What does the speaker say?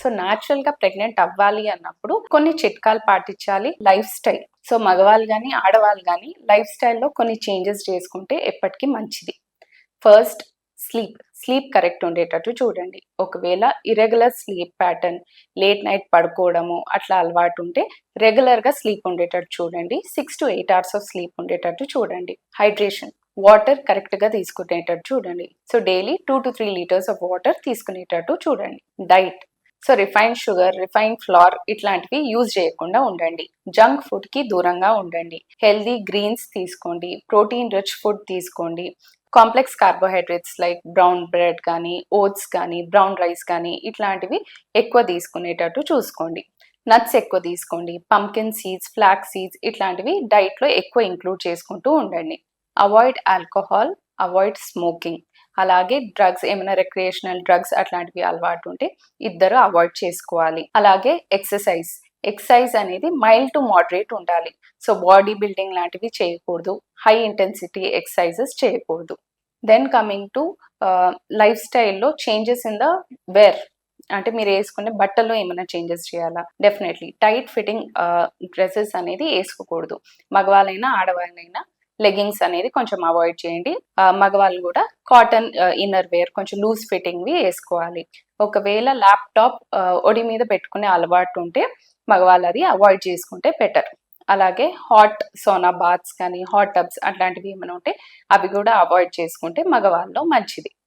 So natural గా pregnant అవ్వాలి అన్నప్పుడు కొన్ని చిట్కాలు పాటించాలి. లైఫ్ స్టైల్, సో మగవాళ్ళు కానీ ఆడవాళ్ళు కానీ లైఫ్ స్టైల్లో కొన్ని చేంజెస్ చేసుకుంటే ఎప్పటికీ మంచిది. ఫస్ట్, స్లీప్ కరెక్ట్ ఉండేటట్టు చూడండి. ఒకవేళ irregular sleep pattern, late night పడుకోవడము అట్లా అలవాటు ఉంటే రెగ్యులర్గా స్లీప్ ఉండేటట్టు చూడండి. 6 to 8 hours ఆఫ్ స్లీప్ ఉండేటట్టు చూడండి. హైడ్రేషన్, వాటర్ కరెక్ట్గా తీసుకునేటట్టు చూడండి. So daily 2 to 3 liters of water తీసుకునేటట్టు చూడండి. Diet, so refined sugar, refined flour ఇట్లాంటివి యూజ్ చేయకుండా ఉండండి. జంక్ ఫుడ్కి దూరంగా ఉండండి. హెల్దీ గ్రీన్స్ తీసుకోండి. ప్రోటీన్ రిచ్ ఫుడ్ తీసుకోండి. Complex carbohydrates like brown bread కానీ, ఓట్స్ కానీ, బ్రౌన్ రైస్ కానీ ఇట్లాంటివి ఎక్కువ తీసుకునేటట్టు చూసుకోండి. నట్స్ ఎక్కువ తీసుకోండి. పంకిన్ సీడ్స్, ఫ్లాక్స్ సీడ్స్ ఇట్లాంటివి డైట్లో ఎక్కువ ఇంక్లూడ్ చేసుకుంటూ ఉండండి. Avoid alcohol, avoid smoking. అలాగే డ్రగ్స్, ఏమైనా రిక్రియేషనల్ డ్రగ్స్ అట్లాంటివి అలవాటు ఉంటే ఇద్దరు అవాయిడ్ చేసుకోవాలి. అలాగే ఎక్సర్సైజ్ అనేది మైల్డ్ టు మోడరేట్ ఉండాలి. సో బాడీ బిల్డింగ్ లాంటివి చేయకూడదు. హై ఇంటెన్సిటీ ఎక్సర్సైజెస్ చేయకూడదు. దెన్ కమింగ్ టు లైఫ్ స్టైల్లో చేంజెస్ ఇన్ ద వేర్, అంటే మీరు వేసుకునే బట్టల్లో ఏమైనా చేంజెస్ చేయాలా? డెఫినెట్లీ టైట్ ఫిట్టింగ్ డ్రెస్సెస్ అనేది వేసుకోకూడదు. మగవాళ్ళైనా ఆడవాళ్ళైనా లెగ్గింగ్స్ అనేది కొంచెం అవాయిడ్ చేయండి. మగవాళ్ళు కూడా కాటన్ ఇన్నర్ వేర్ కొంచెం లూజ్ ఫిట్టింగ్వి వేసుకోవాలి. ఒకవేళ ల్యాప్టాప్ ఒడి మీద పెట్టుకునే అలవాటు ఉంటే మగవాళ్ళు అది అవాయిడ్ చేసుకుంటే బెటర్. అలాగే హాట్ సోనా బాత్స్ కానీ, హాట్ టబ్స్ అట్లాంటివి ఏమైనా ఉంటే అవి కూడా అవాయిడ్ చేసుకుంటే మగవాళ్ళలో మంచిది.